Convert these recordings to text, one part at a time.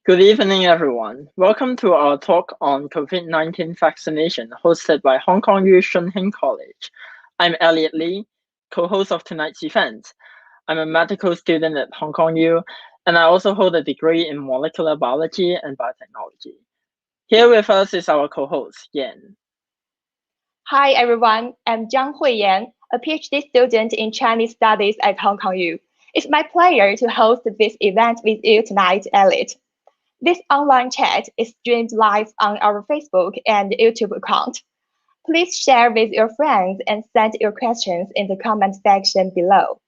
Good evening, everyone. Welcome to our talk on COVID-19 vaccination hosted by Hong Kong U Shunhingcollege. I'm Elliot Lee, co-host of tonight's event. I'm a medical student at Hong Kong U, and I also hold a degree in molecular biology and biotechnology. Here with us is our co-host, Yan. Hi, everyone. I'm Zhang Huiyan, a PhD student in Chinese Studies at Hong Kong U. It's my pleasure to host this event with you tonight, Elliot. This online chat is streamed live on our Facebook and YouTube account. Please share with your friends and send your questions in the comment section below.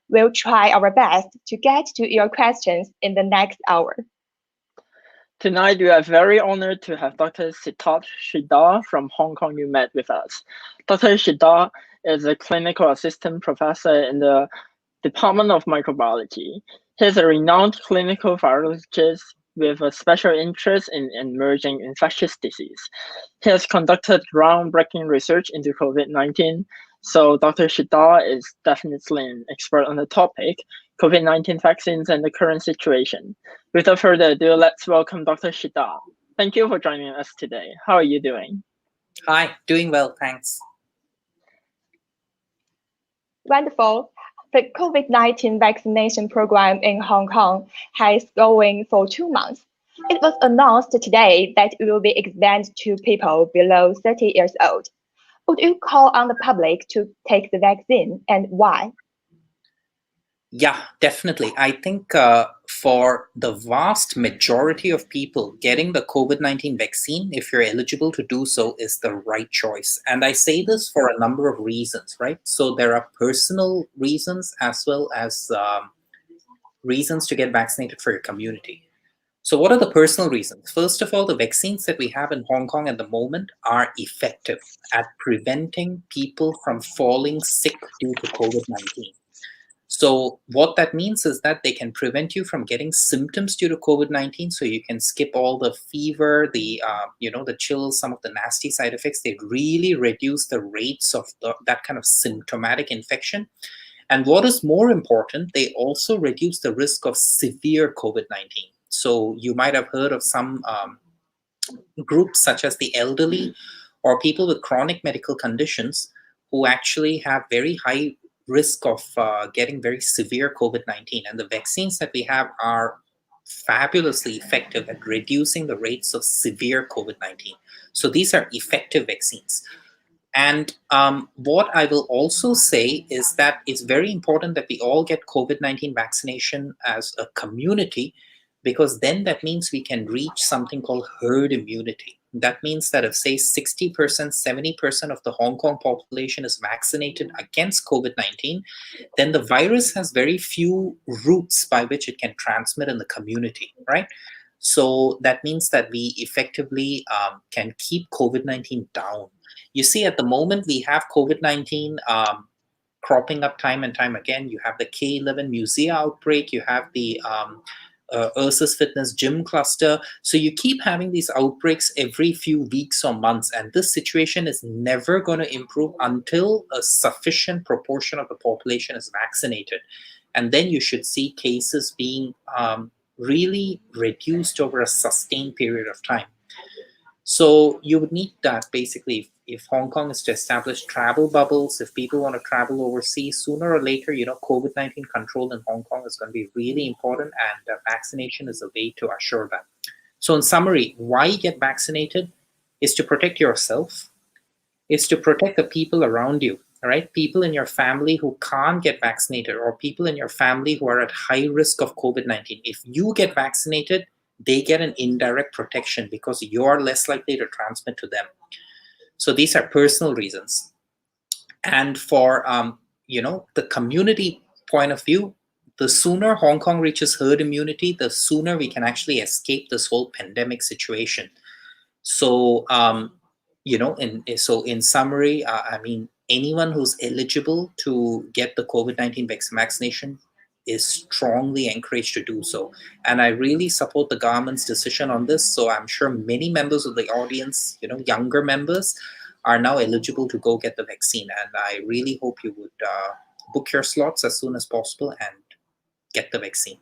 We'll try our best to get to your questions in the next hour. Tonight, we are very honored to have Dr. Siddharth Sridhar from Hong Kong U Med with us. Dr. Sridhar is a clinical assistant professor in the Department of Microbiology. He is a renowned clinical virologist with a special interest in emerging infectious disease. He has conducted groundbreaking research into COVID-19, so Dr. Sridhar is definitely an expert on the topic, COVID-19 vaccines and the current situation. Without further ado, let's welcome Dr. Sridhar. Thank you for joining us today. How are you doing? Hi, doing well, thanks. Wonderful. The COVID-19 vaccination program in Hong Kong has going for 2 months. It was announced today that it will be expanded to people below 30 years old. Would you call on the public to take the vaccine and why? Yeah, definitely. I think for the vast majority of people, getting the COVID-19 vaccine, if you're eligible to do so, is the right choice. And I say this for a number of reasons, right? So there are personal reasons as well as reasons to get vaccinated for your community. So what are the personal reasons? First of all, the vaccines that we have in Hong Kong at the moment are effective at preventing people from falling sick due to COVID-19. So what that means is that they can prevent you from getting symptoms due to COVID-19. So you can skip all the fever, the chills, some of the nasty side effects. They really reduce the rates of that kind of symptomatic infection. And what is more important, they also reduce the risk of severe COVID-19. So you might have heard of some groups such as the elderly or people with chronic medical conditions who actually have very high risk of getting very severe COVID-19. And the vaccines that we have are fabulously effective at reducing the rates of severe COVID-19. So these are effective vaccines. And what I will also say is that it's very important that we all get COVID-19 vaccination as a community, because then that means we can reach something called herd immunity. That means that if, say, 60%, 70% of the Hong Kong population is vaccinated against COVID-19, then the virus has very few routes by which it can transmit in the community, right? So that means that we effectively can keep COVID-19 down. You see, at the moment, we have COVID-19 cropping up time and time again. You have the K11 Musea outbreak. You have the Ursus Fitness Gym cluster. So you keep having these outbreaks every few weeks or months. And this situation is never going to improve until a sufficient proportion of the population is vaccinated. And then you should see cases being really reduced over a sustained period of time. So you would need that basically if Hong Kong is to establish travel bubbles, if people want to travel overseas, sooner or later, COVID-19 control in Hong Kong is going to be really important, and vaccination is a way to assure that. So in summary, why get vaccinated is to protect yourself, is to protect the people around you, all right? People in your family who can't get vaccinated, or people in your family who are at high risk of COVID-19. If you get vaccinated, they get an indirect protection because you're less likely to transmit to them. So these are personal reasons. And for the community point of view, the sooner Hong Kong reaches herd immunity, the sooner we can actually escape this whole pandemic situation. So in summary, anyone who's eligible to get the COVID-19 vaccination is strongly encouraged to do so. And I really support the government's decision on this. So I'm sure many members of the audience, younger members, are now eligible to go get the vaccine. And I really hope you would book your slots as soon as possible and get the vaccine.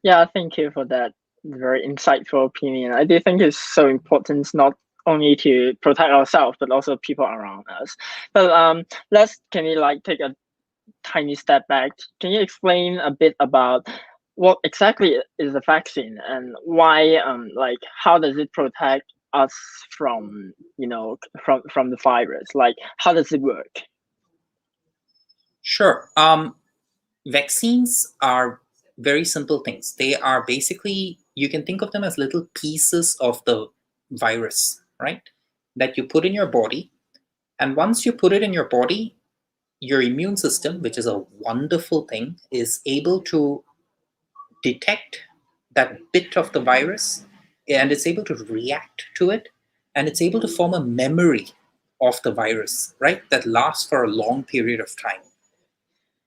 Yeah, thank you for that. very insightful opinion. I do think it's so important not only to protect ourselves but also people around us. But can we like take a tiny step back? Can you explain a bit about what exactly is the vaccine and why like how does it protect us from from the virus? Like how does it work? Sure. Vaccines are very simple things. They are basically, you can think of them as little pieces of the virus, right? That you put in your body. And once you put it in your body, your immune system, which is a wonderful thing, is able to detect that bit of the virus, and it's able to react to it, and it's able to form a memory of the virus, right? That lasts for a long period of time.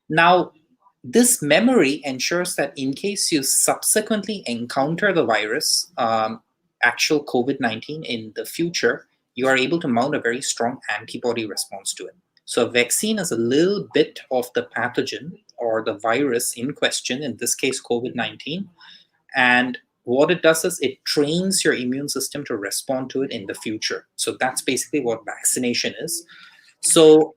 Now, this memory ensures that in case you subsequently encounter the virus, actual COVID-19 in the future, you are able to mount a very strong antibody response to it. So a vaccine is a little bit of the pathogen or the virus in question, in this case, COVID-19. And what it does is it trains your immune system to respond to it in the future. So that's basically what vaccination is. So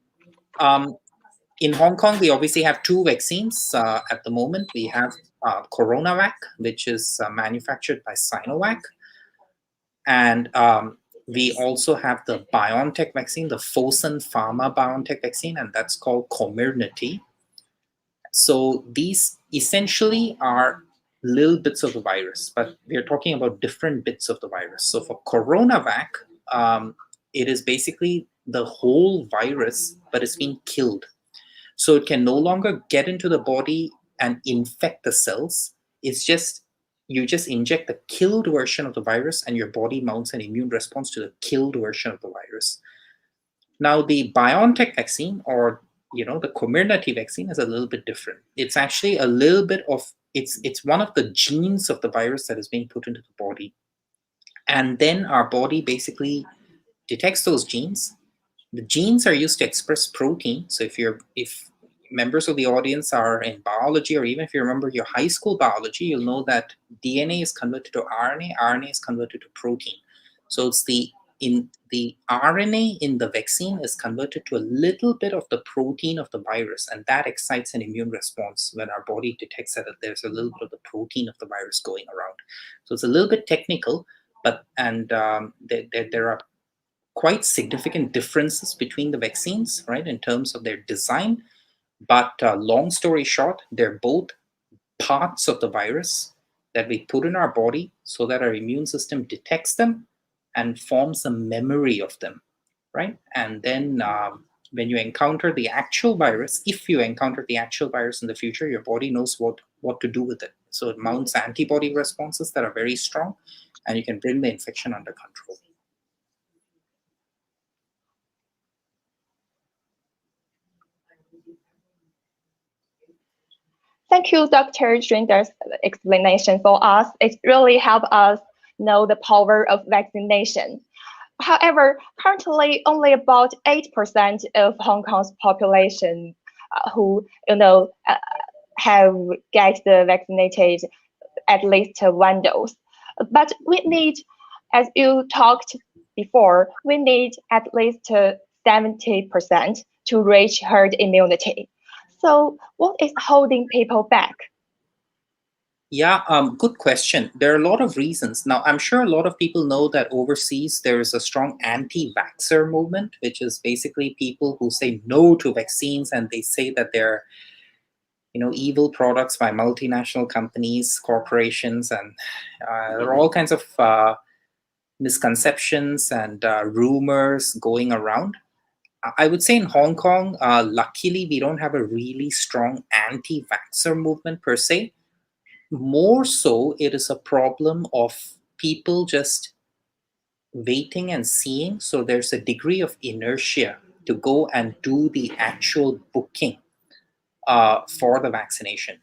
in Hong Kong, we obviously have two vaccines at the moment. We have CoronaVac, which is manufactured by Sinovac. And we also have the BioNTech vaccine, the Fosun Pharma BioNTech vaccine, and that's called Comirnaty. So these essentially are little bits of the virus, but we're talking about different bits of the virus. So for CoronaVac, it is basically the whole virus, but it's been killed. So it can no longer get into the body and infect the cells. It's just, you just inject the killed version of the virus and your body mounts an immune response to the killed version of the virus. Now the BioNTech vaccine, or the Comirnaty vaccine, is a little bit different. It's actually a little bit of, it's one of the genes of the virus that is being put into the body. And then our body basically detects those genes. The genes are used to express protein. So if members of the audience are in biology, or even if you remember your high school biology, you'll know that DNA is converted to RNA, RNA is converted to protein. So it's the RNA in the vaccine is converted to a little bit of the protein of the virus, and that excites an immune response when our body detects that there's a little bit of the protein of the virus going around. So it's a little bit technical, but there are quite significant differences between the vaccines, right, in terms of their design. But long story short, they're both parts of the virus that we put in our body so that our immune system detects them and forms a memory of them, right? And then when you encounter the actual virus, if you encounter the actual virus in the future, your body knows what to do with it. So it mounts antibody responses that are very strong, and you can bring the infection under control. Thank you, Dr. Sridhar's explanation for us. It really helped us know the power of vaccination. However, currently only about 8% of Hong Kong's population who have get the vaccinated at least one dose. But we need, as you talked before, we need at least 70% to reach herd immunity. So what is holding people back? Yeah, good question. There are a lot of reasons. Now, I'm sure a lot of people know that overseas there is a strong anti-vaxxer movement, which is basically people who say no to vaccines, and they say that they're evil products by multinational companies, corporations, and there are all kinds of misconceptions and rumors going around. I would say in Hong Kong, luckily, we don't have a really strong anti-vaxxer movement per se. More so, it is a problem of people just waiting and seeing. So there's a degree of inertia to go and do the actual booking for the vaccination.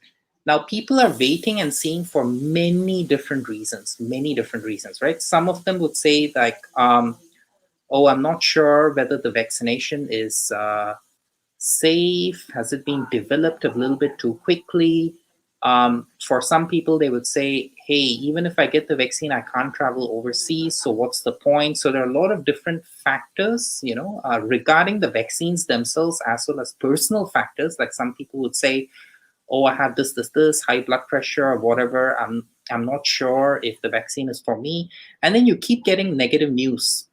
Now, people are waiting and seeing for many different reasons, right? Some of them would say like, oh, I'm not sure whether the vaccination is safe. Has it been developed a little bit too quickly? For some people, they would say, hey, even if I get the vaccine, I can't travel overseas. So what's the point? So there are a lot of different factors, regarding the vaccines themselves, as well as personal factors. Like some people would say, oh, I have this, high blood pressure or whatever. I'm not sure if the vaccine is for me. And then you keep getting negative news.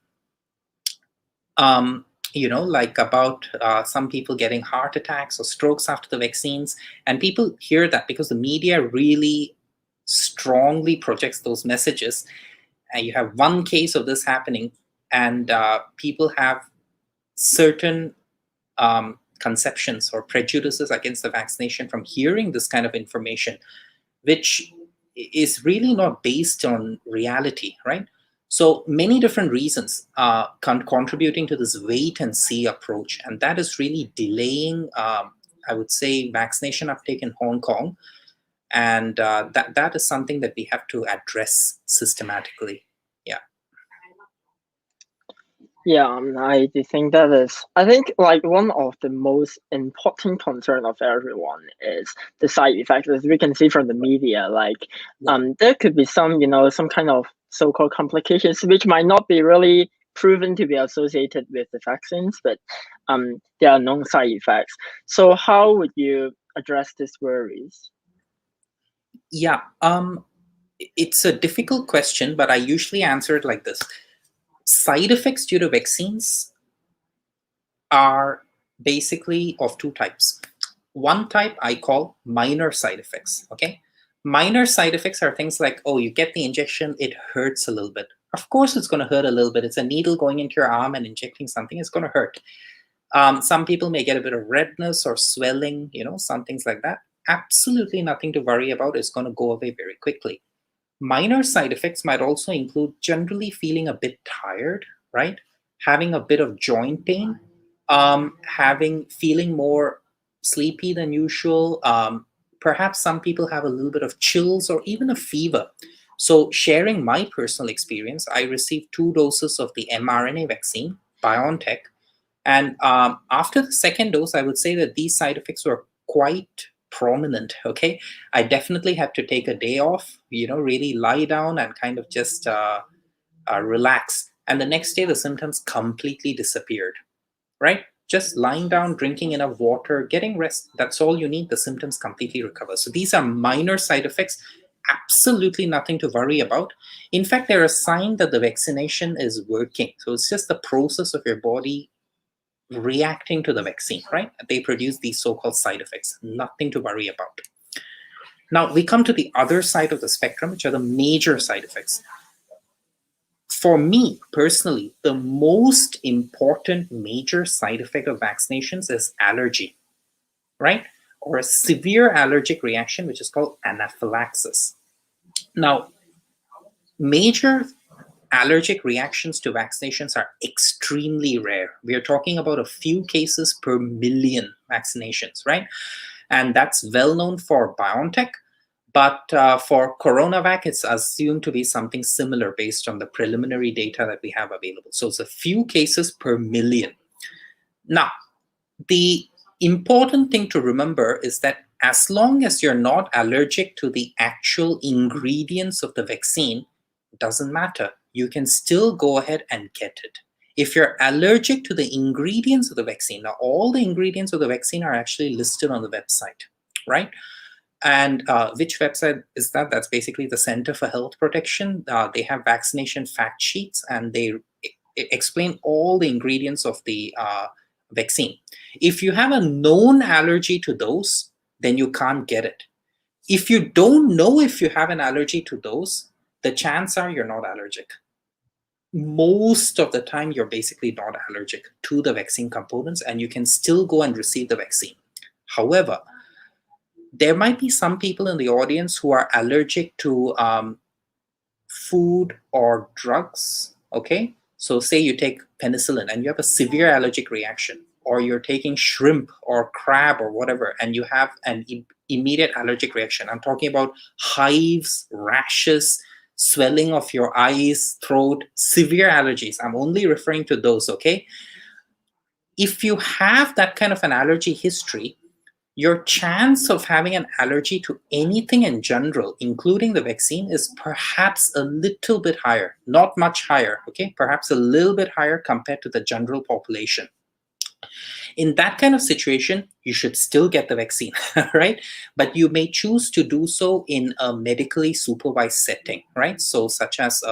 Like about some people getting heart attacks or strokes after the vaccines. And people hear that because the media really strongly projects those messages. And you have one case of this happening, and people have certain conceptions or prejudices against the vaccination from hearing this kind of information, which is really not based on reality, right? So many different reasons contributing to this wait and see approach, and that is really delaying, I would say, vaccination uptake in Hong Kong, and that is something that we have to address systematically. Yeah, I do think that is. I think like one of the most important concern of everyone is the side effects. As we can see from the media, like there could be some, some kind of so-called complications which might not be really proven to be associated with the vaccines, but there are known side effects. So how would you address these worries? Yeah, it's a difficult question, but I usually answer it like this. Side effects due to vaccines are basically of two types. One type I call minor side effects, okay? Minor side effects are things like, oh, you get the injection, it hurts a little bit. Of course it's gonna hurt a little bit. It's a needle going into your arm and injecting something, it's gonna hurt. Some people may get a bit of redness or swelling, some things like that. Absolutely nothing to worry about. It's gonna go away very quickly. Minor side effects might also include generally feeling a bit tired, right? Having a bit of joint pain, feeling more sleepy than usual. Perhaps some people have a little bit of chills or even a fever. So sharing my personal experience, I received 2 doses of the mRNA vaccine, BioNTech. And after the second dose, I would say that these side effects were quite prominent. Okay, I definitely had to take a day off, really lie down and kind of just relax. And the next day, the symptoms completely disappeared, right? Just lying down, drinking enough water, getting rest. That's all you need. The symptoms completely recover. So these are minor side effects. Absolutely nothing to worry about. In fact, they're a sign that the vaccination is working. So it's just the process of your body reacting to the vaccine, right? They produce these so-called side effects. Nothing to worry about. Now we come to the other side of the spectrum, which are the major side effects. For me personally, the most important major side effect of vaccinations is allergy, right? Or a severe allergic reaction, which is called anaphylaxis. Now, major allergic reactions to vaccinations are extremely rare. We are talking about a few cases per million vaccinations, right? And that's well known for BioNTech. But for CoronaVac, it's assumed to be something similar based on the preliminary data that we have available. So it's a few cases per million. Now, the important thing to remember is that as long as you're not allergic to the actual ingredients of the vaccine, it doesn't matter. You can still go ahead and get it. If you're allergic to the ingredients of the vaccine, now all the ingredients of the vaccine are actually listed on the website, right? And which website is that? That's basically the Center for Health Protection. They have vaccination fact sheets, and they explain all the ingredients of the vaccine. If you have a known allergy to those, then you can't get it. If you don't know if you have an allergy to those, the chances are you're not allergic. Most of the time, you're basically not allergic to the vaccine components, and you can still go and receive the vaccine. However, there might be some people in the audience who are allergic to food or drugs, okay? So say you take penicillin and you have a severe allergic reaction, or you're taking shrimp or crab or whatever, and you have an immediate allergic reaction. I'm talking about hives, rashes, swelling of your eyes, throat, severe allergies. I'm only referring to those, okay? If you have that kind of an allergy history, your chance of having an allergy to anything in general, including the vaccine, is perhaps a little bit higher, not much higher, okay? Perhaps a little bit higher compared to the general population. In that kind of situation, you should still get the vaccine, right? But you may choose to do so in a medically supervised setting, right? So such as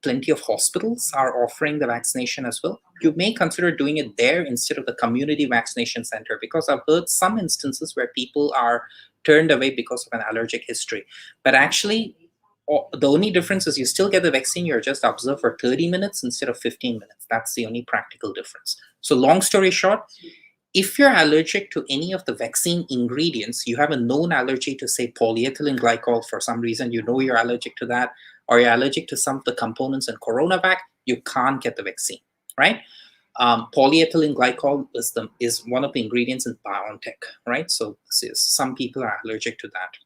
plenty of hospitals are offering the vaccination as well. You may consider doing it there instead of the community vaccination center, because I've heard some instances where people are turned away because of an allergic history. But actually, the only difference is you still get the vaccine, you're just observed for 30 minutes instead of 15 minutes. That's the only practical difference. So long story short, if you're allergic to any of the vaccine ingredients, you have a known allergy to, say, polyethylene glycol for some reason, you know you're allergic to that, or you're allergic to some of the components in CoronaVac, you can't get the vaccine, right? Polyethylene glycol is one of the ingredients in BioNTech, right? So some people are allergic to that.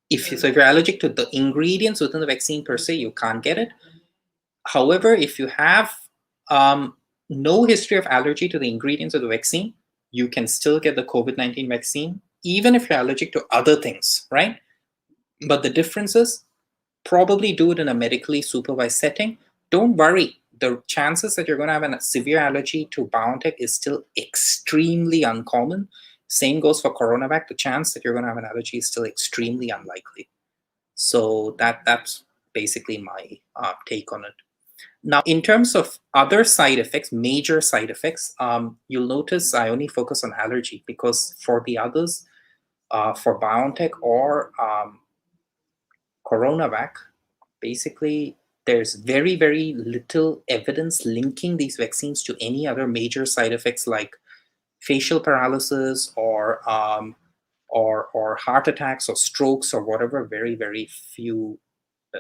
If you're allergic to the ingredients within the vaccine per se, you can't get it. However, if you have no history of allergy to the ingredients of the vaccine, you can still get the COVID-19 vaccine, even if you're allergic to other things, right? But the difference is, probably do it in a medically supervised setting. Don't worry. The chances that you're going to have a severe allergy to BioNTech is still extremely uncommon. Same goes for CoronaVac. The chance that you're going to have an allergy is still extremely unlikely. So that's basically my take on it. Now, in terms of other side effects, major side effects, you'll notice I only focus on allergy, because for the others, for BioNTech or CoronaVac, basically there's very, very little evidence linking these vaccines to any other major side effects like facial paralysis or heart attacks or strokes or whatever. Very, very few.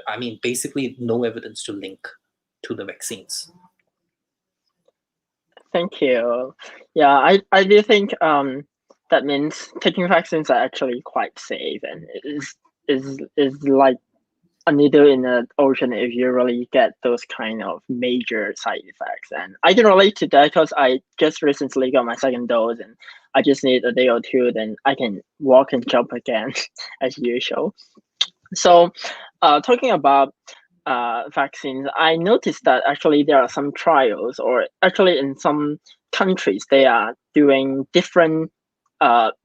I mean, basically no evidence to link to the vaccines. Thank you. Yeah, I do think that means taking vaccines are actually quite safe, and is like a needle in the ocean if you really get those kind of major side effects. And I can relate to that because I just recently got my second dose, and I just need a day or two, then I can walk and jump again as usual. So, talking about vaccines, I noticed that actually there are some trials, or actually in some countries, they are doing different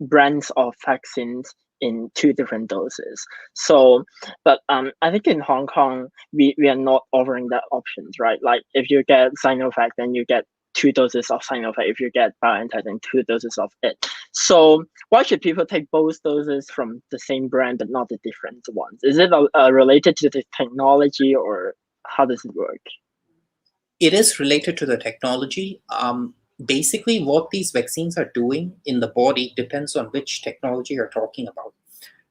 brands of vaccines in two different doses. So, but I think in Hong Kong, we are not offering that options, right? Like if you get Sinovac, then you get two doses of Sinovac. If you get BioNTech, then two doses of it. So why should people take both doses from the same brand but not the different ones? Is it related to the technology, or how does it work? It is related to the technology. Basically, what these vaccines are doing in the body depends on which technology you're talking about.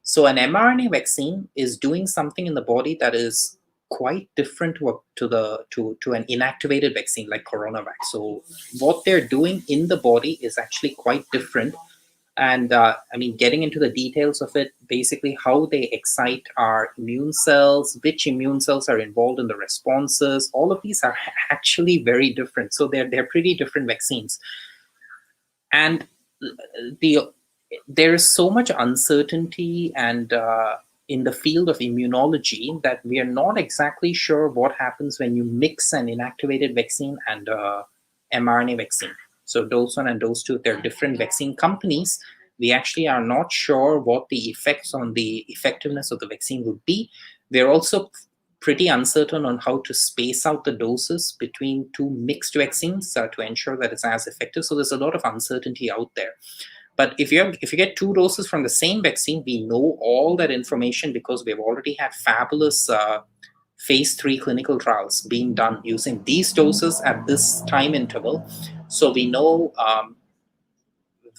So an mRNA vaccine is doing something in the body that is quite different to an inactivated vaccine like CoronaVac. So what they're doing in the body is actually quite different. And I mean, getting into the details of it, basically how they excite our immune cells, which immune cells are involved in the responses, all of these are actually very different. So they're pretty different vaccines. And there is so much uncertainty and in the field of immunology that we are not exactly sure what happens when you mix an inactivated vaccine and mRNA vaccine. So dose 1 and dose 2, they're different vaccine companies. We actually are not sure what the effects on the effectiveness of the vaccine would be. We're also pretty uncertain on how to space out the doses between two mixed vaccines to ensure that it's as effective. So there's a lot of uncertainty out there. But if you get two doses from the same vaccine, we know all that information because we've already had fabulous phase 3 clinical trials being done using these doses at this time interval. So we know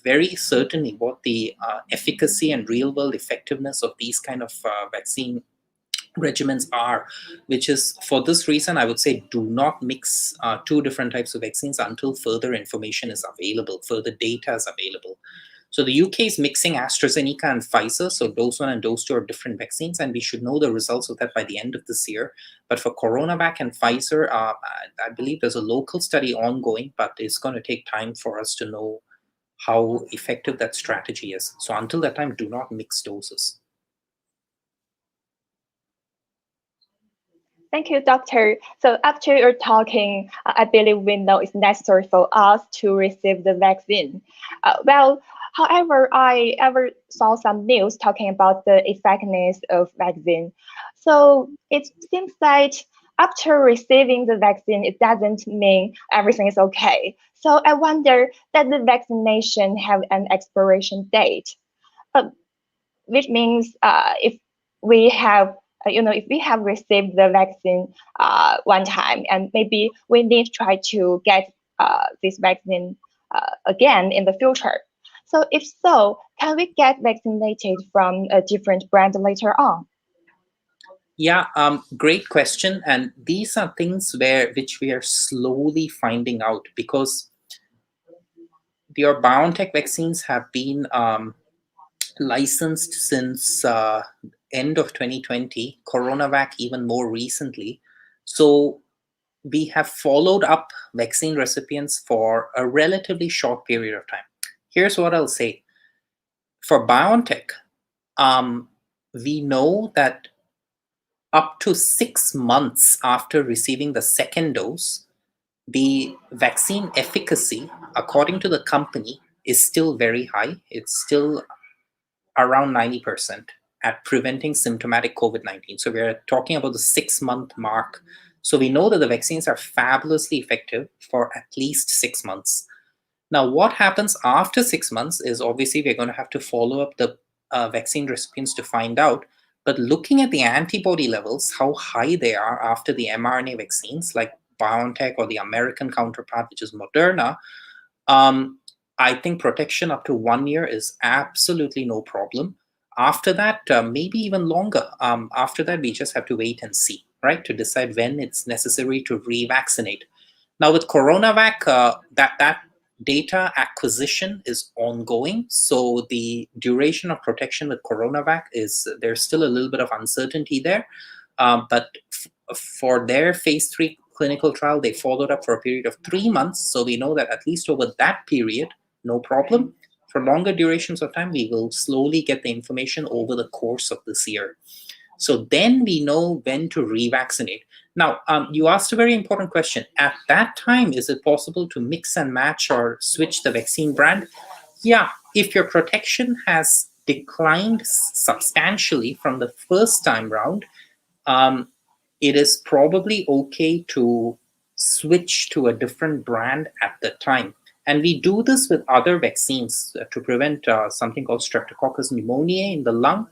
very certainly what the efficacy and real world effectiveness of these kind of vaccine regimens are, which is for this reason, I would say do not mix two different types of vaccines until further information is available, further data is available. So the UK is mixing AstraZeneca and Pfizer. So dose 1 and dose 2 are different vaccines, and we should know the results of that by the end of this year. But for CoronaVac and Pfizer, I believe there's a local study ongoing, but it's going to take time for us to know how effective that strategy is. So until that time, do not mix doses. Thank you, Doctor. So after your talking, I believe we know it's necessary for us to receive the vaccine. However, I ever saw some news talking about the effectiveness of vaccine. So it seems that after receiving the vaccine, it doesn't mean everything is okay. So I wonder, does the vaccination have an expiration date? Which means if we have if we have received the vaccine one time, and maybe we need to try to get this vaccine again in the future. So if so, can we get vaccinated from a different brand later on? Yeah, great question. And these are things which we are slowly finding out, because your BioNTech vaccines have been licensed since end of 2020, CoronaVac even more recently. So we have followed up vaccine recipients for a relatively short period of time. Here's what I'll say. For BioNTech, we know that up to 6 months after receiving the second dose, the vaccine efficacy, according to the company, is still very high. It's still around 90% at preventing symptomatic COVID-19. So we're talking about the 6-month mark. So we know that the vaccines are fabulously effective for at least 6 months. Now, what happens after 6 months is obviously we're going to have to follow up the vaccine recipients to find out. But looking at the antibody levels, how high they are after the mRNA vaccines like BioNTech or the American counterpart, which is Moderna, I think protection up to 1 year is absolutely no problem. After that, maybe even longer. After that, we just have to wait and see, right, to decide when it's necessary to revaccinate. Now, with CoronaVac, that data acquisition is ongoing. So the duration of protection with CoronaVac there's still a little bit of uncertainty there. But for their phase 3 clinical trial, they followed up for a period of 3 months. So we know that at least over that period, no problem. For longer durations of time, we will slowly get the information over the course of this year. So then we know when to revaccinate. Now, you asked a very important question. At that time, is it possible to mix and match or switch the vaccine brand? Yeah, if your protection has declined substantially from the first time round, it is probably okay to switch to a different brand at the time. And we do this with other vaccines to prevent something called Streptococcus pneumoniae in the lung.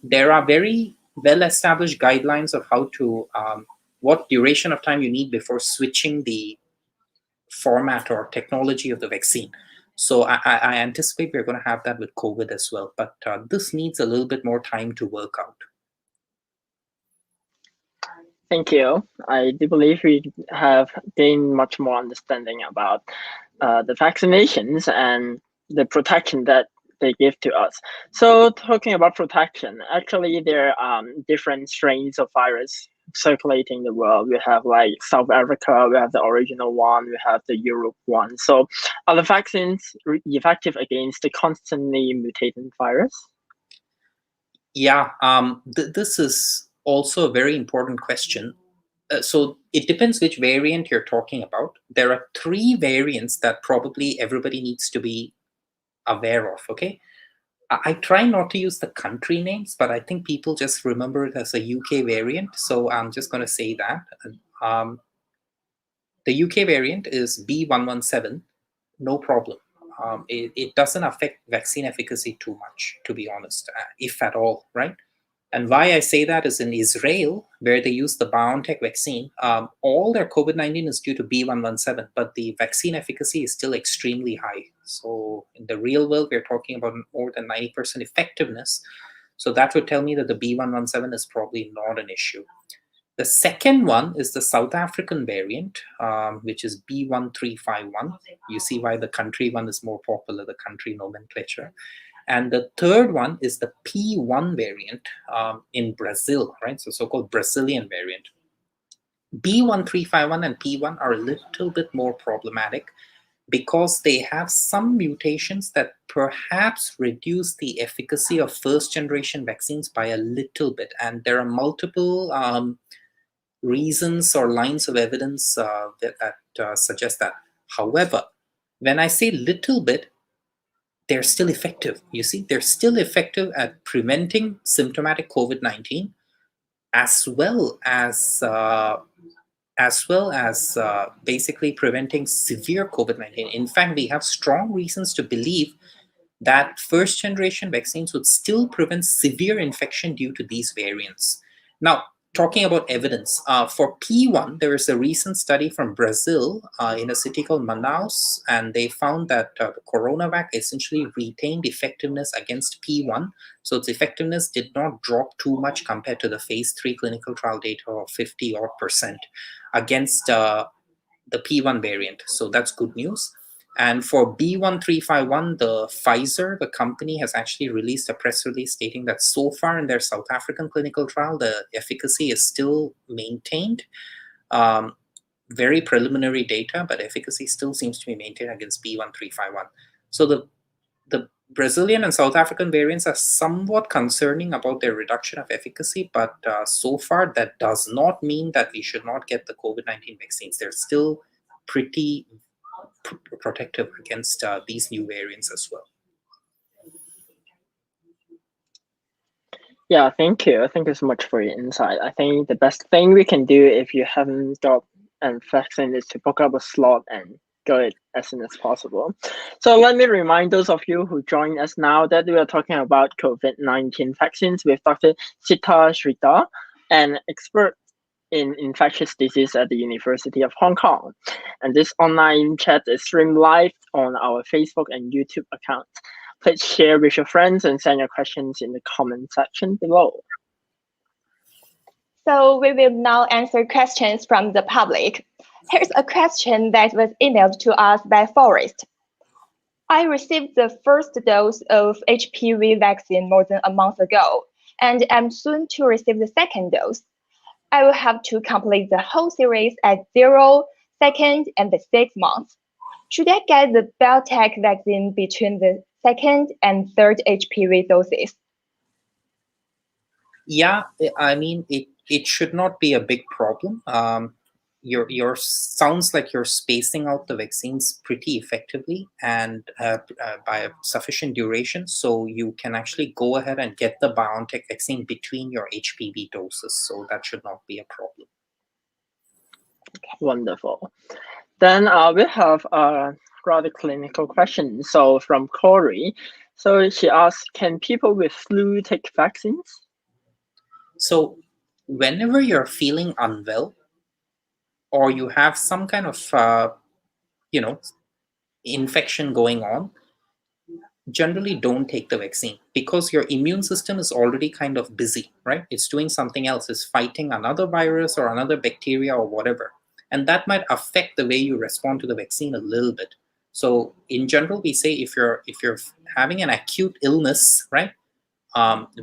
There are very well-established guidelines of how to, what duration of time you need before switching the format or technology of the vaccine. So I anticipate we're going to have that with COVID as well. But this needs a little bit more time to work out. Thank you. I do believe we have gained much more understanding about the vaccinations and the protection that they give to us. So talking about protection, actually there are different strains of virus circulating the world. We have like South Africa, we have the original one, we have the Europe one. So are the vaccines effective against the constantly mutating virus? Yeah, this is also a very important question. So it depends which variant you're talking about. There are 3 variants that probably everybody needs to be aware of, okay? I try not to use the country names, but I think people just remember it as a UK variant. So I'm just going to say that. The UK variant is B117, no problem. It doesn't affect vaccine efficacy too much, to be honest, if at all, right? And why I say that is in Israel, where they use the BioNTech vaccine, all their COVID-19 is due to B117, but the vaccine efficacy is still extremely high. So in the real world, we're talking about more than 90% effectiveness. So that would tell me that the B117 is probably not an issue. The second one is the South African variant, which is B1351. You see why the country one is more popular, the country nomenclature. And the third one is the P1 variant in Brazil, right? So so-called Brazilian variant. B1351 and P1 are a little bit more problematic. because they have some mutations that perhaps reduce the efficacy of first generation vaccines by a little bit. And there are multiple reasons or lines of evidence that suggest that. However, when I say little bit, they're still effective. You see, they're still effective at preventing symptomatic COVID-19, as well as basically preventing severe COVID-19. In fact, we have strong reasons to believe that first generation vaccines would still prevent severe infection due to these variants. Now, talking about evidence, for P1, there is a recent study from Brazil in a city called Manaus, and they found that the CoronaVac essentially retained effectiveness against P1. So its effectiveness did not drop too much compared to the phase 3 clinical trial data of 50 odd percent against the P1 variant. So that's good news. And for B1351, the Pfizer, the company, has actually released a press release stating that so far in their South African clinical trial, the efficacy is still maintained. Very preliminary data, but efficacy still seems to be maintained against B1351. So the Brazilian and South African variants are somewhat concerning about their reduction of efficacy, but so far that does not mean that we should not get the COVID-19 vaccines. They're still pretty protective against these new variants as well. Yeah, thank you. Thank you so much for your insight. I think the best thing we can do if you haven't got a vaccine is to book up a slot and go it as soon as possible. So let me remind those of you who join us now that we are talking about COVID-19 vaccines with Dr. Siddharth Sridhar, an expert in infectious disease at the University of Hong Kong. And this online chat is streamed live on our Facebook and YouTube accounts. Please share with your friends and send your questions in the comment section below. So we will now answer questions from the public. Here's a question that was emailed to us by Forrest. I received the first dose of HPV vaccine more than a month ago, and am soon to receive the second dose. I will have to complete the whole series at 0, 2nd, and the 6th month. Should I get the biotech vaccine between the 2nd and 3rd HPV doses? Yeah, I mean, it should not be a big problem. Your sounds like you're spacing out the vaccines pretty effectively and by a sufficient duration, so you can actually go ahead and get the BioNTech vaccine between your HPV doses. So that should not be a problem. Wonderful. Then we have a rather clinical question. So from Corey, so she asks, can people with flu take vaccines? So whenever you're feeling unwell, or you have some kind of infection going on, generally don't take the vaccine, because your immune system is already kind of busy, right? It's doing something else. It's fighting another virus or another bacteria or whatever, and that might affect the way you respond to the vaccine a little bit. So in general, we say if you're having an acute illness, right,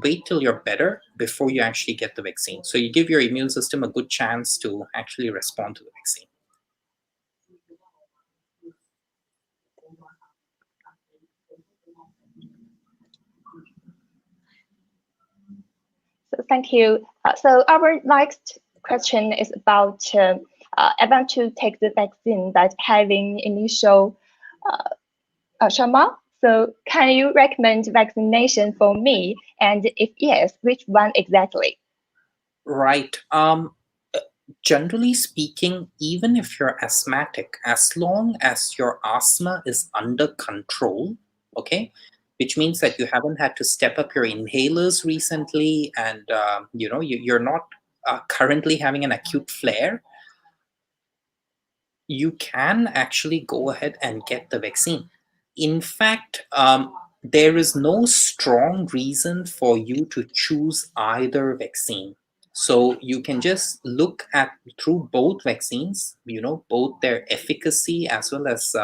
wait till you're better before you actually get the vaccine. So you give your immune system a good chance to actually respond to the vaccine. So thank you. So our next question is about I want to take the vaccine but having initial trauma. So can you recommend vaccination for me? And if yes, which one exactly? Right. Generally speaking, even if you're asthmatic, as long as your asthma is under control, okay, which means that you haven't had to step up your inhalers recently, and you're not currently having an acute flare, you can actually go ahead and get the vaccine. In fact, there is no strong reason for you to choose either vaccine. So you can just look at through both vaccines, both their efficacy as well as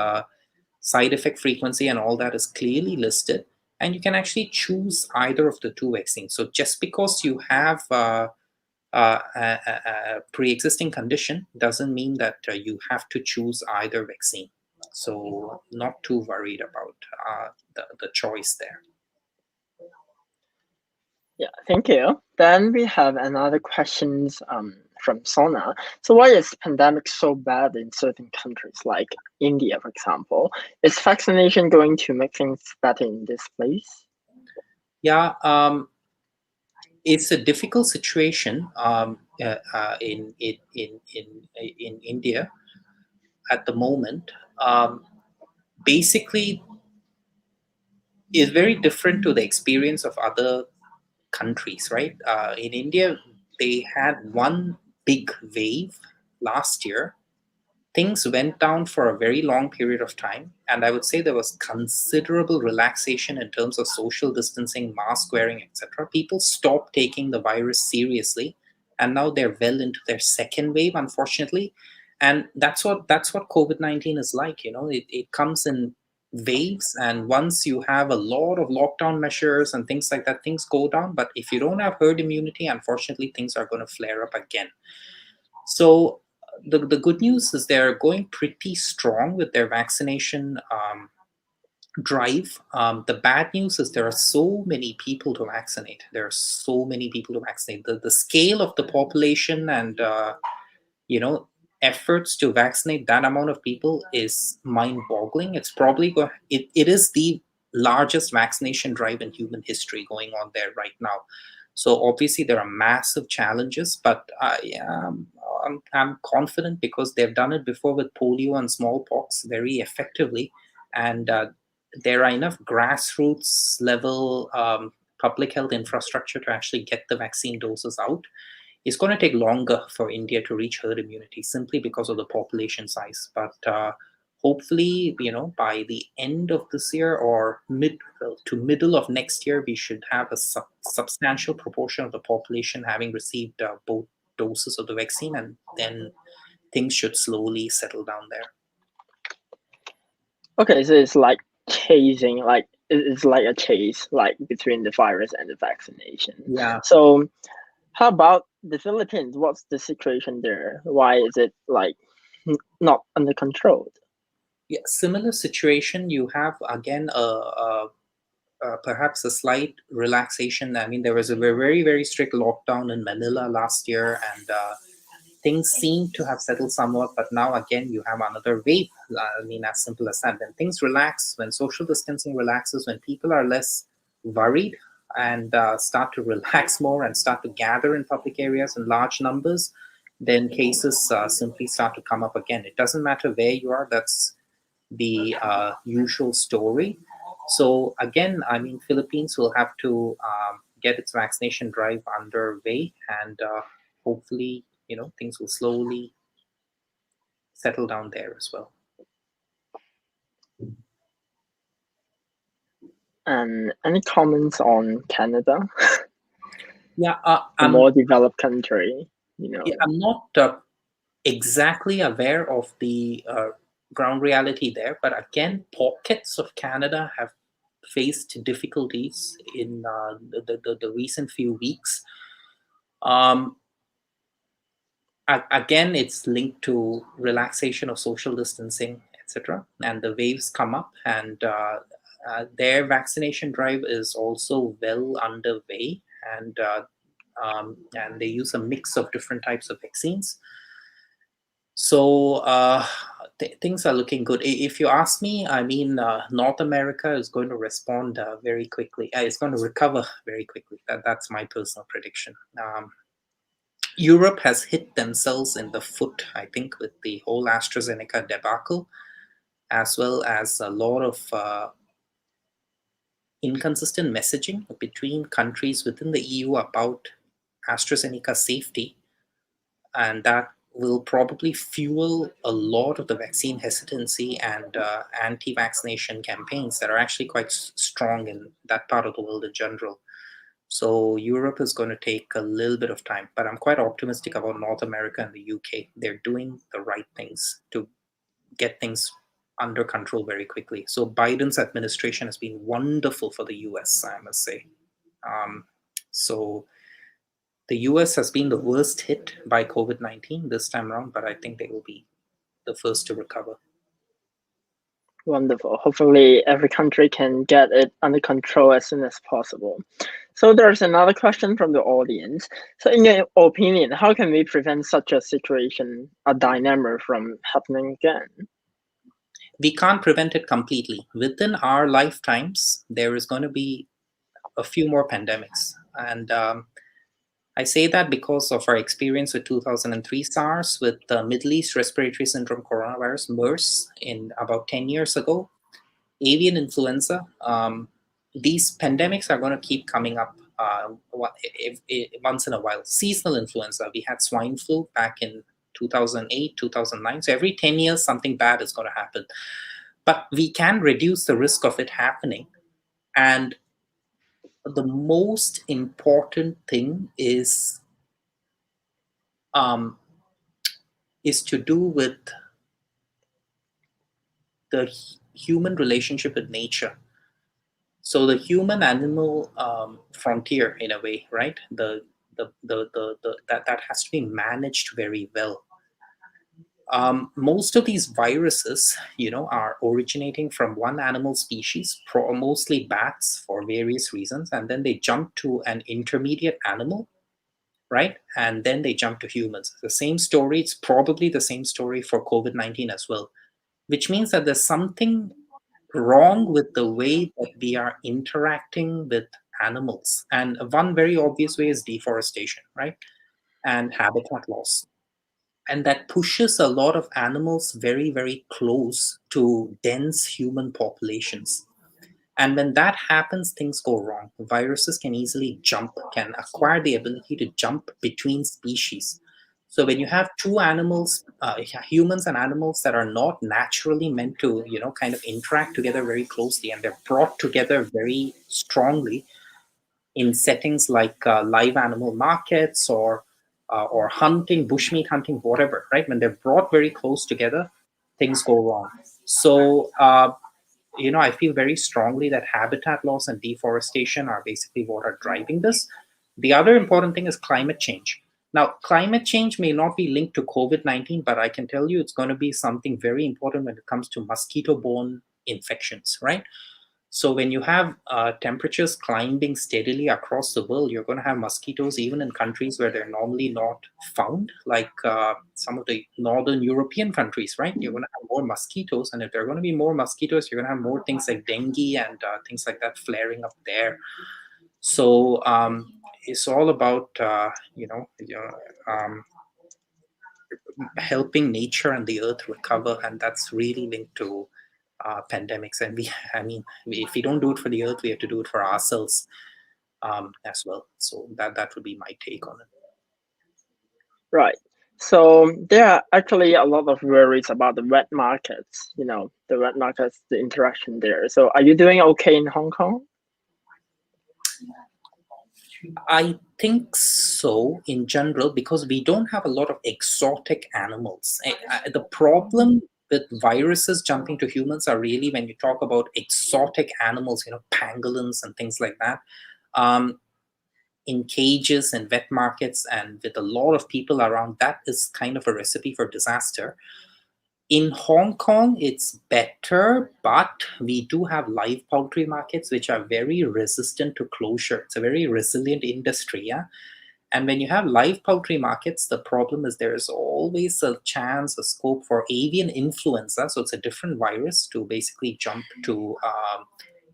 side effect frequency and all that is clearly listed. And you can actually choose either of the two vaccines. So just because you have a pre-existing condition doesn't mean that you have to choose either vaccine. So not too worried about the choice there. Yeah, thank you. Then we have another questions from Sona. So why is pandemic so bad in certain countries like India, for example? Is vaccination going to make things better in this place? Yeah, it's a difficult situation in India at the moment. Basically, is very different to the experience of other countries, right? In India, they had one big wave last year. Things went down for a very long period of time, and I would say there was considerable relaxation in terms of social distancing, mask wearing, etc. People stopped taking the virus seriously, and now they're well into their second wave, unfortunately. And that's what COVID-19 is like. It comes in waves, and once you have a lot of lockdown measures and things like that, things go down. But if you don't have herd immunity, unfortunately, things are going to flare up again. So the good news is they're going pretty strong with their vaccination drive. The bad news is there are so many people to vaccinate. There are so many people to vaccinate. The scale of the population and you know efforts to vaccinate that amount of people is mind-boggling. It's probably it is the largest vaccination drive in human history going on there right now. So obviously there are massive challenges, but I'm confident because they've done it before with polio and smallpox very effectively, and there are enough grassroots level public health infrastructure to actually get the vaccine doses out. It's going to take longer for India to reach herd immunity simply because of the population size. But hopefully, by the end of this year or mid to middle of next year, we should have a substantial proportion of the population having received both doses of the vaccine, and then things should slowly settle down there. Okay, so it's like chasing, like it's like a chase, like between the virus and the vaccination. Yeah. So how about the Philippines? What's the situation there? Why is it like not under control? Yeah, similar situation. You have again perhaps a slight relaxation. I mean, there was a very, very strict lockdown in Manila last year, and things seem to have settled somewhat. But now, again, you have another wave. I mean, as simple as that. When things relax, when social distancing relaxes, when people are less worried and start to relax more and start to gather in public areas in large numbers, then cases simply start to come up again. It doesn't matter where you are. That's the usual story. So again, I mean, Philippines will have to get its vaccination drive underway, and hopefully, things will slowly settle down there as well. And any comments on Canada, Yeah, a more developed country? I'm not exactly aware of the ground reality there, but again, pockets of Canada have faced difficulties in the recent few weeks. Um, Again, it's linked to relaxation of social distancing, etc. And the waves come up, and their vaccination drive is also well underway, and they use a mix of different types of vaccines. So things are looking good. If you ask me, I mean, North America is going to respond very quickly. It's going to recover very quickly. That's my personal prediction. Europe has hit themselves in the foot, I think, with the whole AstraZeneca debacle, as well as a lot of inconsistent messaging between countries within the EU about AstraZeneca safety. And that will probably fuel a lot of the vaccine hesitancy and anti vaccination campaigns that are actually quite strong in that part of the world in general. So Europe is going to take a little bit of time, but I'm quite optimistic about North America and the UK. They're doing the right things to get things under control very quickly. So Biden's administration has been wonderful for the US, I must say. So the US has been the worst hit by COVID-19 this time around, but I think they will be the first to recover. Wonderful. Hopefully, every country can get it under control as soon as possible. So, there's another question from the audience. So, in your opinion, how can we prevent such a situation, a dynamic, from happening again? We can't prevent it completely. Within our lifetimes, there is going to be a few more pandemics. And I say that because of our experience with 2003 SARS, with the Middle East Respiratory Syndrome coronavirus, MERS, in about 10 years ago, avian influenza. These pandemics are going to keep coming up once in a while. Seasonal influenza. We had swine flu back in 2008, 2009. So every 10 years, something bad is going to happen. But we can reduce the risk of it happening. And the most important thing is to do with the human relationship with nature. So the human animal frontier, in a way, right? That has to be managed very well. Most of these viruses, are originating from one animal species, mostly bats, for various reasons, and then they jump to an intermediate animal, right? And then they jump to humans. The same story. It's probably the same story for COVID-19 as well, which means that there's something wrong with the way that we are interacting with animals. And one very obvious way is deforestation, right? And habitat loss. And that pushes a lot of animals very, very close to dense human populations. And when that happens, things go wrong. Viruses can easily can acquire the ability to jump between species. So when you have two animals, humans and animals that are not naturally meant to, kind of interact together very closely, and they're brought together very strongly in settings like live animal markets or hunting, bushmeat hunting, whatever, right? When they're brought very close together, things go wrong. So I feel very strongly that habitat loss and deforestation are basically what are driving this. The other important thing is climate change. Now, climate change may not be linked to COVID-19, but I can tell you it's going to be something very important when it comes to mosquito-borne infections, right? So when you have temperatures climbing steadily across the world, you're going to have mosquitoes even in countries where they're normally not found, like some of the northern European countries, right? You're going to have more mosquitoes. And if there are going to be more mosquitoes, you're going to have more things like dengue and things like that flaring up there. So it's all about, helping nature and the earth recover. And that's really linked to pandemics. And if we don't do it for the earth, we have to do it for ourselves as well. So that would be my take on it. Right. So there are actually a lot of worries about the wet markets, the wet markets, the interaction there. So are you doing okay in Hong Kong? I think so in general, because we don't have a lot of exotic animals. The problem with viruses jumping to humans are really when you talk about exotic animals, pangolins and things like that, in cages and wet markets and with a lot of people around. That is kind of a recipe for disaster. In Hong Kong, it's better, but we do have live poultry markets which are very resistant to closure. It's a very resilient industry, yeah. And when you have live poultry markets, the problem is there is always a chance, a scope for avian influenza. So it's a different virus to basically jump to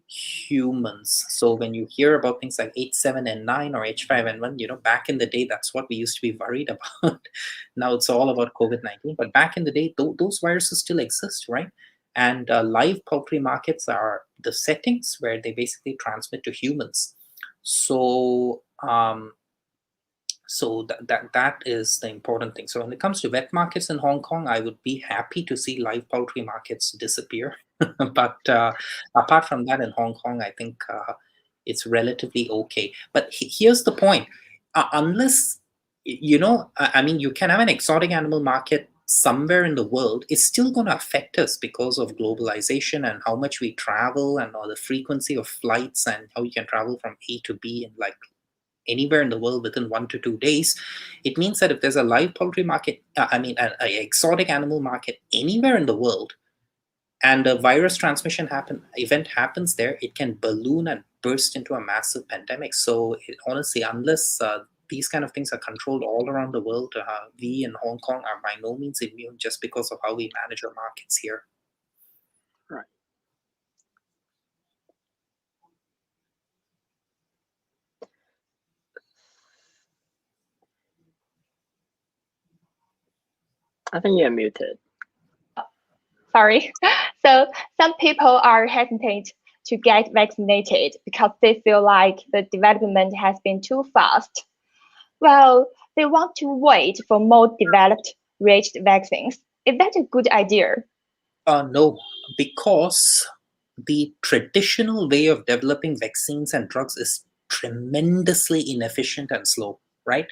humans. So when you hear about things like H7N9 or H5N1, back in the day, that's what we used to be worried about. Now it's all about COVID-19. But back in the day, those viruses still exist, right? And live poultry markets are the settings where they basically transmit to humans. So that is the important thing. So when it comes to wet markets in Hong Kong, I would be happy to see live poultry markets disappear. But apart from that, in Hong Kong, I think it's relatively okay. But here's the point. Unless, you can have an exotic animal market somewhere in the world, it's still going to affect us because of globalization and how much we travel and the frequency of flights and how you can travel from A to B in like anywhere in the world within 1 to 2 days. It means that if there's a live poultry market, an exotic animal market anywhere in the world, and a virus transmission event happens there, it can balloon and burst into a massive pandemic. So honestly, unless these kind of things are controlled all around the world, we in Hong Kong are by no means immune just because of how we manage our markets here. Right. I think you're muted. Sorry. So some people are hesitant to get vaccinated because they feel like the development has been too fast. Well, they want to wait for more developed, reached vaccines. Is that a good idea? No, because the traditional way of developing vaccines and drugs is tremendously inefficient and slow, right?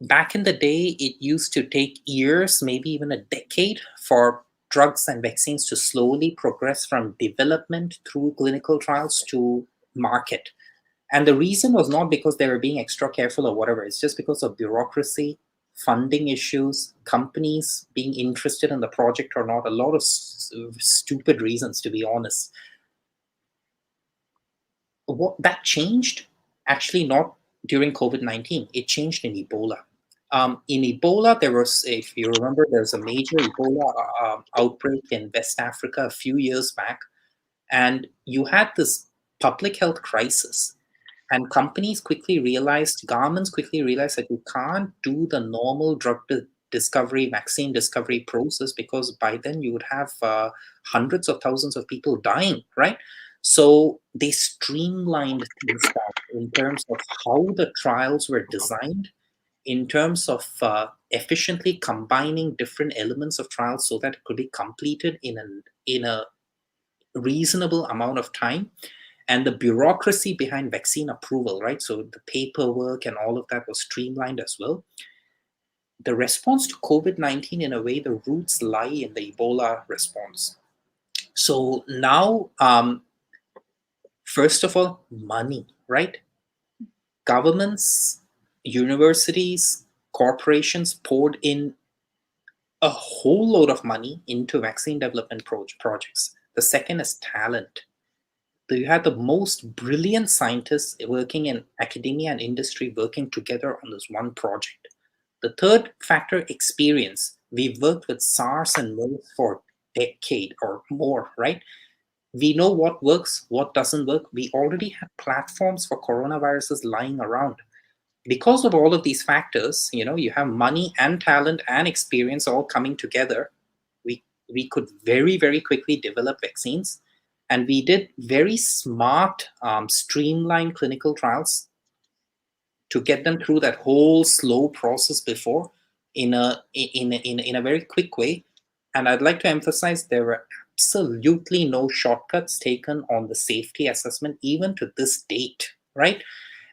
Back in the day, it used to take years, maybe even a decade, for drugs and vaccines to slowly progress from development through clinical trials to market. And the reason was not because they were being extra careful or whatever, it's just because of bureaucracy, funding issues, companies being interested in the project or not, a lot of stupid reasons, to be honest. What that changed, actually not during COVID-19, it changed in Ebola. In Ebola, there was, if you remember, there was a major Ebola outbreak in West Africa a few years back, and you had this public health crisis. And companies quickly realized, governments quickly realized that you can't do the normal drug discovery, vaccine discovery process, because by then you would have hundreds of thousands of people dying, right? So they streamlined things down in terms of how the trials were designed, in terms of efficiently combining different elements of trials so that it could be completed in a reasonable amount of time, and the bureaucracy behind vaccine approval, right? So the paperwork and all of that was streamlined as well. The response to COVID-19, in a way, the roots lie in the Ebola response. So now, first of all, money, right? Governments, universities, corporations poured in a whole load of money into vaccine development projects. The second is talent. You had the most brilliant scientists working in academia and industry working together on this one project. The third factor, experience. We've worked with SARS and MERS for a decade or more, right? We know what works, what doesn't work. We already have platforms for coronaviruses lying around. Because of all of these factors, you have money and talent and experience all coming together. We could very, very quickly develop vaccines. And we did very smart, streamlined clinical trials to get them through that whole slow process before in a very quick way. And I'd like to emphasize there were absolutely no shortcuts taken on the safety assessment, even to this date, right?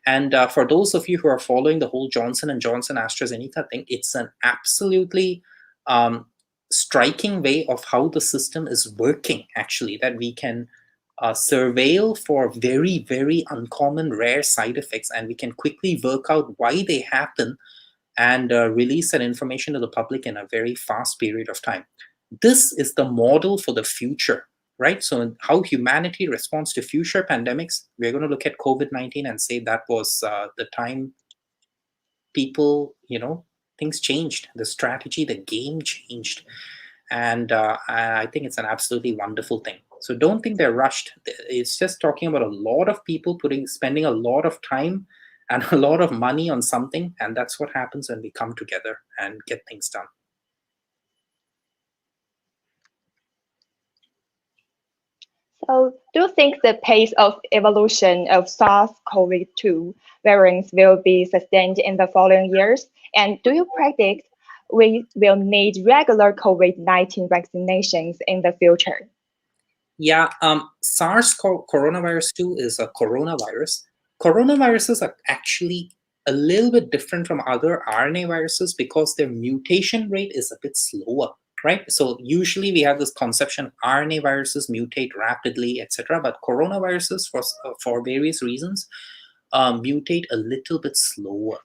And for those of you who are following the whole Johnson & Johnson AstraZeneca thing, it's an absolutely striking way of how the system is working, actually, that we can surveil for very, very uncommon, rare side effects, and we can quickly work out why they happen and release that information to the public in a very fast period of time. This is the model for the future, right? So how humanity responds to future pandemics, we're going to look at COVID-19 and say that was the time people, things changed, the strategy, the game changed. And I think it's an absolutely wonderful thing. So don't think they're rushed. It's just talking about a lot of people spending a lot of time and a lot of money on something. And that's what happens when we come together and get things done. So, do you think the pace of evolution of SARS-CoV-2 variants will be sustained in the following years? And do you predict we will need regular COVID-19 vaccinations in the future? Yeah, SARS coronavirus 2 is a coronavirus. Coronaviruses are actually a little bit different from other RNA viruses because their mutation rate is a bit slower, right? So usually we have this conception RNA viruses mutate rapidly, etc. But coronaviruses, for various reasons, mutate a little bit slower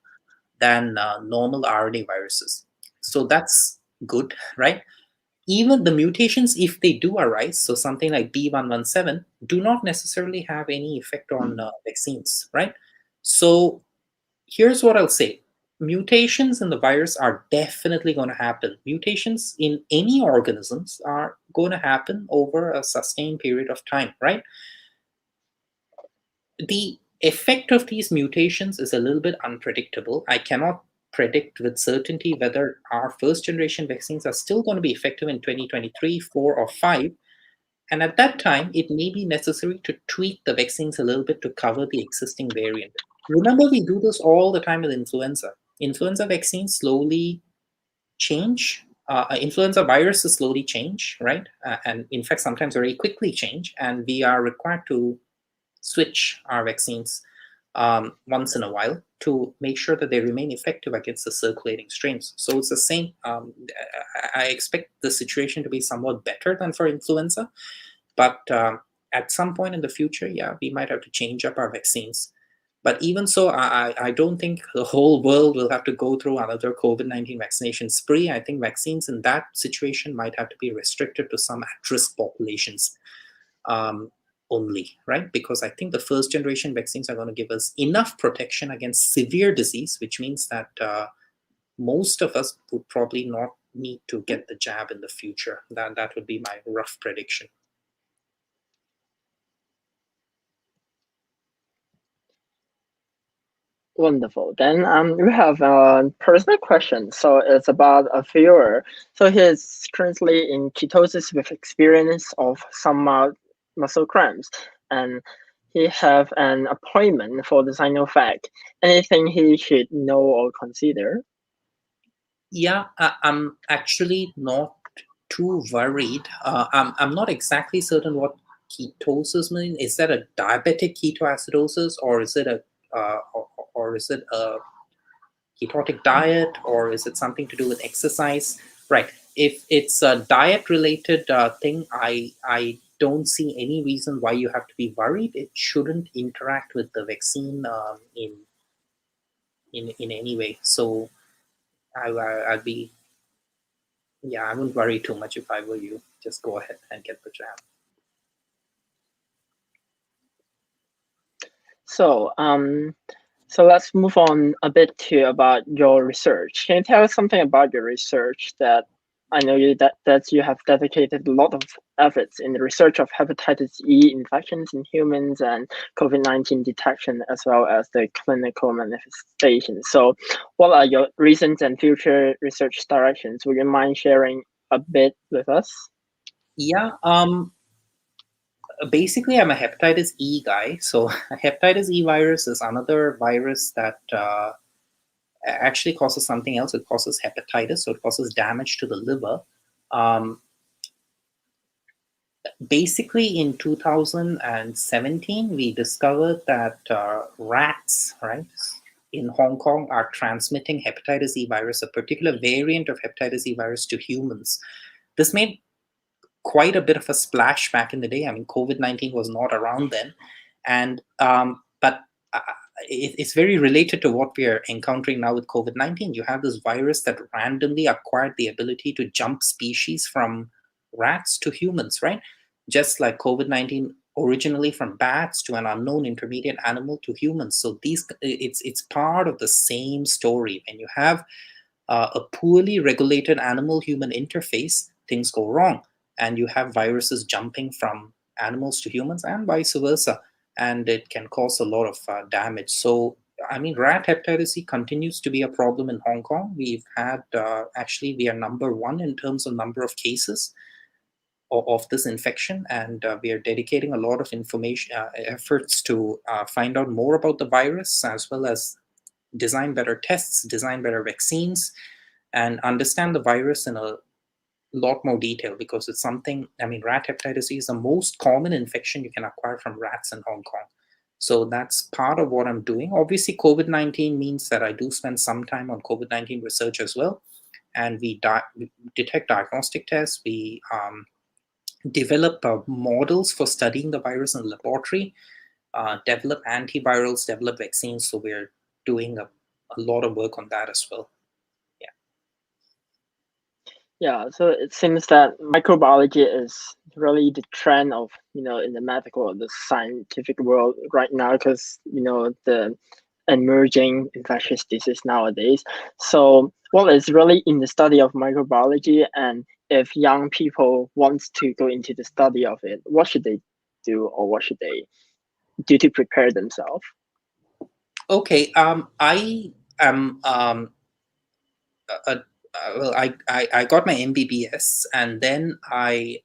than normal RNA viruses. So that's good, right? even the mutations, if they do arise, so something like B117, do not necessarily have any effect on vaccines, right? So here's what I'll say. Mutations in the virus are definitely going to happen. Mutations in any organisms are going to happen over a sustained period of time, right? The effect of these mutations is a little bit unpredictable. I cannot predict with certainty whether our first generation vaccines are still going to be effective in 2023, 4, or 5. And at that time, it may be necessary to tweak the vaccines a little bit to cover the existing variant. Remember, we do this all the time with influenza. Influenza vaccines slowly change. Influenza viruses slowly change, right? And in fact, sometimes very quickly change. And we are required to switch our vaccines once in a while to make sure that they remain effective against the circulating strains. So it's the same. I expect the situation to be somewhat better than for influenza, but at some point in the future, yeah, we might have to change up our vaccines. But even so, I don't think the whole world will have to go through another COVID-19 vaccination spree. I think vaccines in that situation might have to be restricted to some at-risk populations only, right? Because I think the first generation vaccines are going to give us enough protection against severe disease, which means that most of us would probably not need to get the jab in the future. That would be my rough prediction. Wonderful. Then we have a personal question. So it's about a viewer. So he's currently in ketosis with experience of some muscle cramps, and he have an appointment for the Sinovac. Anything he should know or consider? Yeah, I'm actually not too worried. I'm not exactly certain what ketosis means. Is that a diabetic ketoacidosis, or is it or is it a ketotic diet, or is it something to do with exercise? Right. If it's a diet related thing, I don't see any reason why you have to be worried. It shouldn't interact with the vaccine in any way. So I'd be, yeah, I wouldn't worry too much if I were you. Just go ahead and get the jab. So so let's move on a bit to about your research. Can you tell us something about your research that I know that you have dedicated a lot of efforts in the research of hepatitis E infections in humans and COVID-19 detection as well as the clinical manifestations. So what are your recent and future research directions? Would you mind sharing a bit with us? Yeah. Basically, I'm a hepatitis E guy. So hepatitis E virus is another virus that actually causes something else. It causes hepatitis, so it causes damage to the liver. Basically, in 2017, we discovered that rats, right, in Hong Kong are transmitting hepatitis E virus, a particular variant of hepatitis E virus, to humans. This made quite a bit of a splash back in the day. I mean, COVID-19 was not around then, and but it's very related to what we are encountering now with COVID-19. You have this virus that randomly acquired the ability to jump species from rats to humans, right? Just like COVID-19 originally from bats to an unknown intermediate animal to humans. So it's part of the same story. When you have a poorly regulated animal-human interface, things go wrong, and you have viruses jumping from animals to humans and vice versa, and it can cause a lot of damage. So, I mean, rat hepatitis C continues to be a problem in Hong Kong. We've had, actually, we are number one in terms of number of cases of this infection, and we are dedicating a lot of information efforts to find out more about the virus, as well as design better tests, design better vaccines, and understand the virus in a lot more detail, because it's something, I mean, rat hepatitis C is the most common infection you can acquire from rats in Hong Kong. So that's part of what I'm doing. Obviously, COVID-19 means that I do spend some time on COVID-19 research as well. And we detect diagnostic tests. We develop models for studying the virus in the laboratory, develop antivirals, develop vaccines. So we're doing a lot of work on that as well. Yeah, so it seems that microbiology is really the trend of, in the medical or the scientific world right now, because, the emerging infectious disease nowadays. So what is really in the study of microbiology, and if young people want to go into the study of it, what should they do, or what should they do to prepare themselves? Okay, I am a, well, I got my MBBS, and then I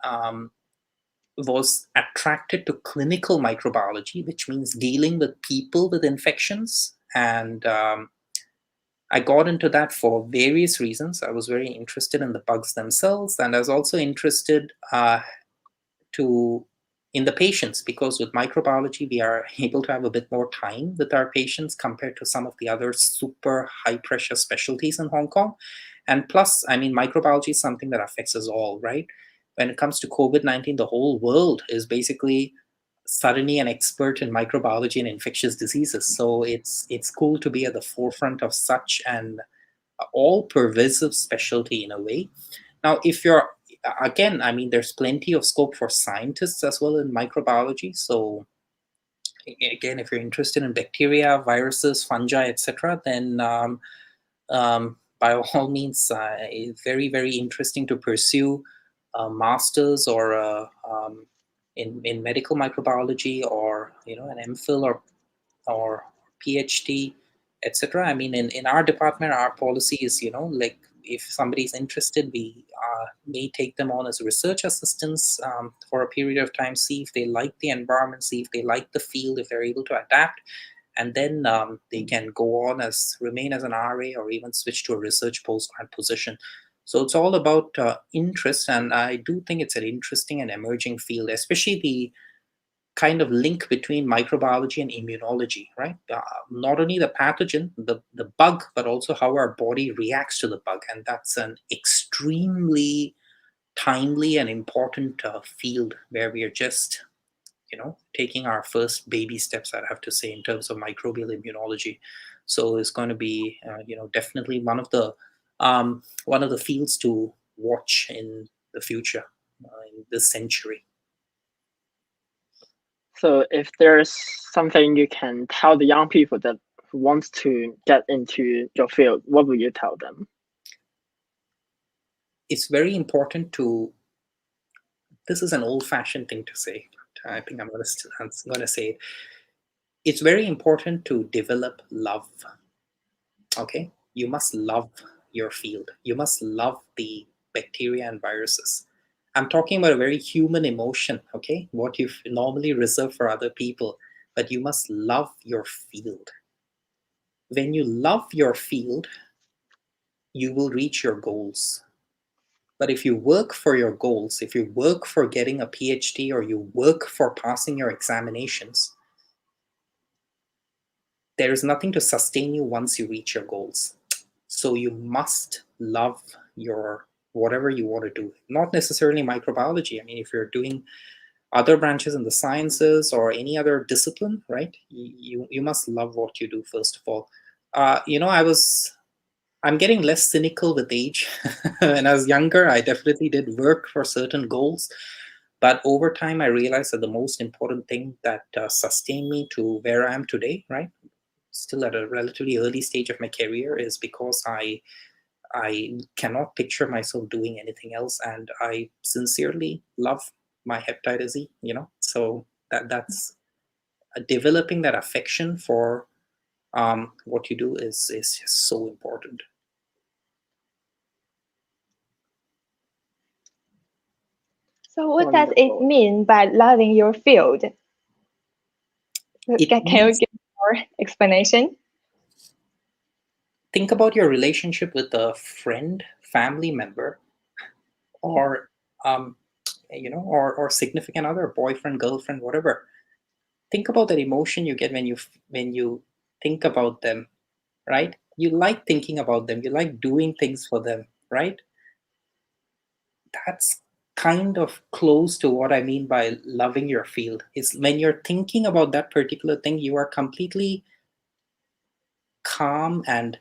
was attracted to clinical microbiology, which means dealing with people with infections. And I got into that for various reasons. I was very interested in the bugs themselves, and I was also interested to in the patients, because with microbiology we are able to have a bit more time with our patients compared to some of the other super high pressure specialties in Hong Kong. And plus, I mean, microbiology is something that affects us all, right? When it comes to COVID-19, the whole world is basically suddenly an expert in microbiology and infectious diseases. So it's cool to be at the forefront of such an all pervasive specialty in a way. Now, if you're again, I mean, there's plenty of scope for scientists as well in microbiology. So again, if you're interested in bacteria, viruses, fungi, etc., then by all means, it's very, very interesting to pursue a master's or in medical microbiology, or an MPhil or PhD, etc. I mean, in our department, our policy is, like, if somebody's interested, we may take them on as research assistants for a period of time, see if they like the environment, see if they like the field, if they're able to adapt, and then they can go on as remain as an RA, or even switch to a research postgrad position. So it's all about interest, and I do think it's an interesting and emerging field, especially the kind of link between microbiology and immunology, right? Not only the pathogen, the bug, but also how our body reacts to the bug. And that's an extremely timely and important field where we are just, taking our first baby steps, I have to say, in terms of microbial immunology. So it's going to be, definitely one of the fields to watch in the future, in this century. So if there's something you can tell the young people that wants to get into your field, what will you tell them? It's very important to, this is an old-fashioned thing to say, but I think I'm going to say it. It's very important to develop love. Okay, you must love your field. You must love the bacteria and viruses. I'm talking about a very human emotion. Okay, what you normally reserve for other people, but you must love your field. When you love your field, you will reach your goals. But if you work for your goals, if you work for getting a PhD, or you work for passing your examinations, there is nothing to sustain you once you reach your goals. So you must love your whatever you want to do. Not necessarily microbiology. I mean, if you're doing other branches in the sciences or any other discipline, right? You must love what you do first of all. I'm getting less cynical with age. When I was younger, I definitely did work for certain goals. But over time, I realized that the most important thing that sustained me to where I am today, right? Still at a relatively early stage of my career, is because I cannot picture myself doing anything else, and I sincerely love my hepatitis E. So that's developing that affection for what you do is just so important. So what does it Wonderful. mean by loving your field? It Can you means, give more explanation? think about your relationship with a friend, family member, or or significant other, boyfriend, girlfriend, whatever. Think about that emotion you get when you think about them, right? You like thinking about them, you like doing things for them, right? That's kind of close to what I mean by loving your field. Is when you're thinking about that particular thing, you are completely calm and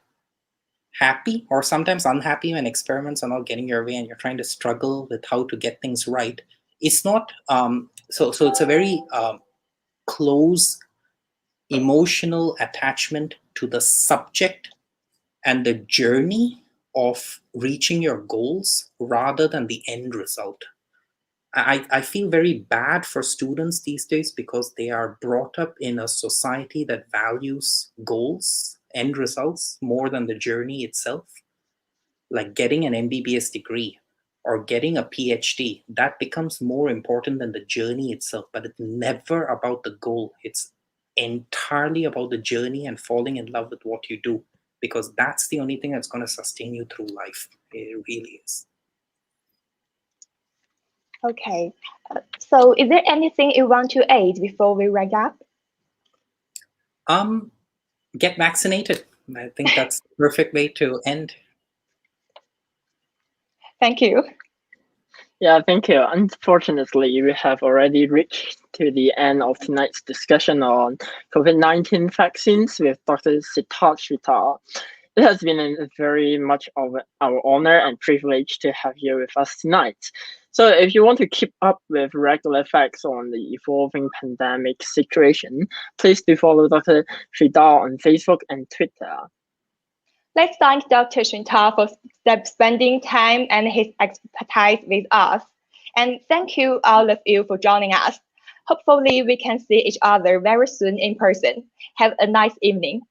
happy or sometimes unhappy when experiments are not getting your way and you're trying to struggle with how to get things right. It's not so it's a very close emotional attachment to the subject and the journey of reaching your goals rather than the end result. I feel very bad for students these days because they are brought up in a society that values goals, end results, more than the journey itself. Like getting an MBBS degree or getting a PhD, that becomes more important than the journey itself, but it's never about the goal. It's entirely about the journey and falling in love with what you do, because that's the only thing that's going to sustain you through life. It really is. Okay, so is there anything you want to add before we wrap up? Get vaccinated. I think that's the perfect way to end. Thank you. Yeah, thank you. Unfortunately, we have already reached to the end of tonight's discussion on COVID-19 vaccines with Dr. Siddharth Sridhar. It has been a very much of our honor and privilege to have you with us tonight. So if you want to keep up with regular facts on the evolving pandemic situation, please do follow Dr. Sridhar on Facebook and Twitter. Let's thank Dr. Sridhar for spending time and his expertise with us. And thank you all of you for joining us. Hopefully we can see each other very soon in person. Have a nice evening.